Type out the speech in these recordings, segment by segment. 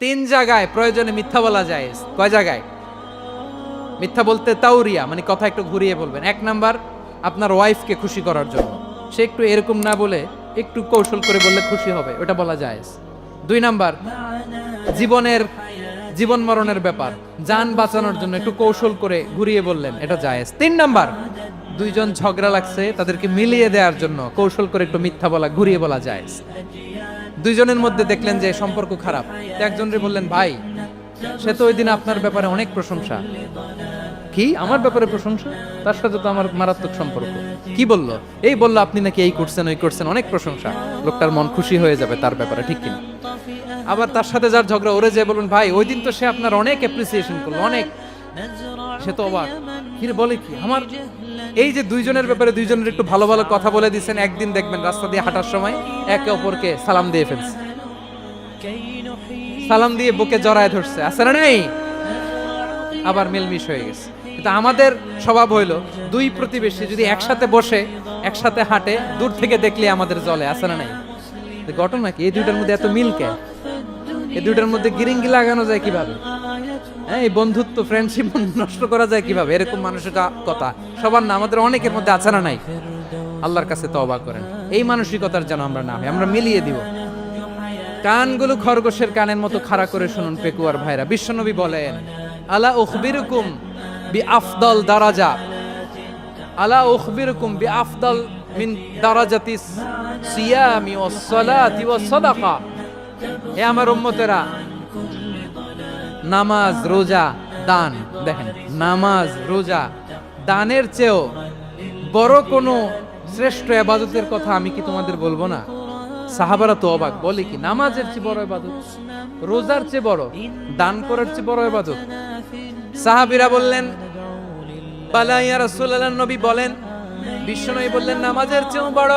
তিন জায়গায় প্রয়োজনে মিথ্যা বলা যায়। কয় জায়গায় মিথ্যা বলতে? তাওরিয়া, মানে কথা একটু ঘুরিয়ে বলবেন। এক নাম্বার, আপনার ওয়াইফকে খুশি করার জন্য, সে একটু এরকম না বলে একটু কৌশল করে বললে খুশি হবে, ওটা বলা যায়। দুই নাম্বার, জীবন মরণের ব্যাপার, জান বাঁচানোর জন্য একটু কৌশল করে ঘুরিয়ে বললেন, এটা জায়েজ। তিন নাম্বার, দুইজন ঝগড়া লাগছে তাদেরকে মিলিয়ে দেওয়ার জন্য কৌশল করে একটু মিথ্যা বলা, ঘুরিয়ে বলা জায়েজ। দুইজনের মধ্যে দেখলেন যে সম্পর্ক খারাপ, একজনরে বললেন, ভাই সে তো ওই দিন আপনার ব্যাপারে অনেক প্রশংসা। কি আমার ব্যাপারে প্রশংসা? তার সাথে তো আমার মারাত্মক সম্পর্ক। কি বললো? এই বললো আপনি নাকি এই করছেন ওই করছেন, অনেক প্রশংসা। লোকটার মন খুশি হয়ে যাবে তার ব্যাপারে, ঠিক কিনা? আবার তার সাথে যার ঝগড়া, ওরে যে বলুন, ভাই ওই দিন তো সে আপনার অনেক অ্যাপ্রিসিয়েশন করলো, অনেক। সে তো অবাক, কি বলে কি আমার। এই যে দুইজনের ব্যাপারে দুইজনের একটু ভালো ভালো কথা বলে দিচ্ছেন, একদিন দেখবেন রাস্তা দিয়ে হাঁটার সময় একে অপরকে সালাম দিয়ে ফেলছে, সালাম দিয়ে বুকে জড়ায় ধরছে, আছে না নাই? আবার মিলমিশ হয়ে গেছে। কিন্তু আমাদের স্বভাব হইলো, দুই প্রতিবেশী যদি একসাথে বসে একসাথে হাঁটে, দূর থেকে দেখলে আমাদের জলে, আছে না নাই? ঘটনা কি? এই দুইটার মধ্যে এত মিল কে? এই দুইটার মধ্যে গিরিঙ্গি লাগানো যায় কিভাবে? হ্যাঁ, এই বন্ধুত্ব, ফ্রেন্ডশিপ নষ্ট করা যায় কিভাবে? এরকম মানুষের কথা সবার না, আমাদের অনেকের মধ্যে আছে না নাই? আল্লাহর কাছে তওবা করেন, এই মানসিকতার যেন আমরা না হই, আমরা মিলিয়ে দিব। কানগুলো খরগোশের কানের মতো খাড়া করে শুনুন পেকুয়ার ভাইরা। বিশ্বনবী বলেন, আলা উখবিরুকুম বিআফদাল দারাজা, আলা উখবিরুকুম বিআফদাল মিন দারাজাতিস সিয়ামি ওয়াস সালাতি ওয়াস সাদাকা। হে আমার উম্মতেরা, নামাজ, রোজা, দান, দেখেন নামাজ, রোজা, দানের চেয়েও বড় কোনো শ্রেষ্ঠ ইবাদতের কথা আমি কি তোমাদের বলবো না? সাহাবারা তো অবাক, বলে কি নামাজের চেয়ে বড় ইবাদত, রোজার চেয়ে বড়, দান করার চেয়ে বড় ইবাদত? সাহাবীরা বললেন, বালা ইয়া রাসূলুল্লাহ। নবী বলেন, বিশ্বনবী বললেন, নামাজের চেয়েও বড়,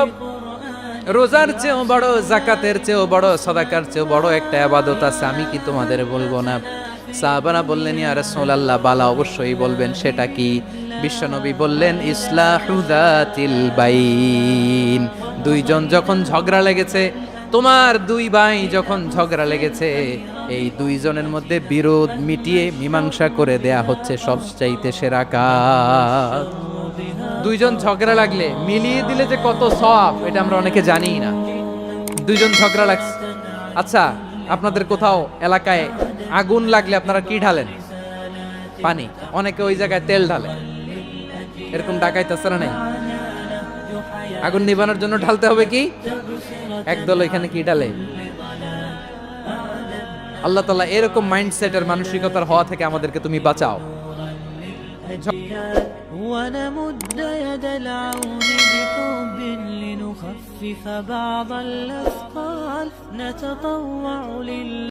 রোজার চেয়েও বড়, যাকাতের চেয়েও বড়, সাদাকার চেয়েও বড় একটা ইবাদত আছে, আমি কি তোমাদের বলবো না? সাহাবারা বললেন, ইয়া রাসূলুল্লাহ, বালা অবশ্যই বলবেন, সেটা কি? বিশ্বনবী বললেন, ইসলাহু যাতিল বাইন। দুইজন যখন ঝগড়া লেগেছে, তোমার দুই ভাই যখন ঝগড়া লেগেছে, এই দুইজনের মধ্যে বিরোধ মিটিয়ে মীমাংসা করে দেয়া হচ্ছে সবচাইতে সেরা কাজ। দুইজন ঝগড়া লাগলে মিলিয়ে দিলে যে কত সওয়াব, এটা আমরা অনেকে জানিই না। দুইজন ঝগড়া লাগছে, আচ্ছা আপনাদের কোথাও এলাকায় আগুন লাগলে আপনারা কি ঢালেন? পানি। অনেকে ওই জায়গায় তেল ঢালে, এরকম ডাকাইতে আছে না নাই? আগুন নিভানোর জন্য ঢালতে হবে কি? একদল এখানে কি ঢালে? আল্লাহ তাআলা এরকম মাইন্ডসেটের মানসিকতার হওয়া থেকে আমাদেরকে তুমি বাঁচাও। ونمد يد العون بحب لنخفف بعض الأثقال نتطوع لله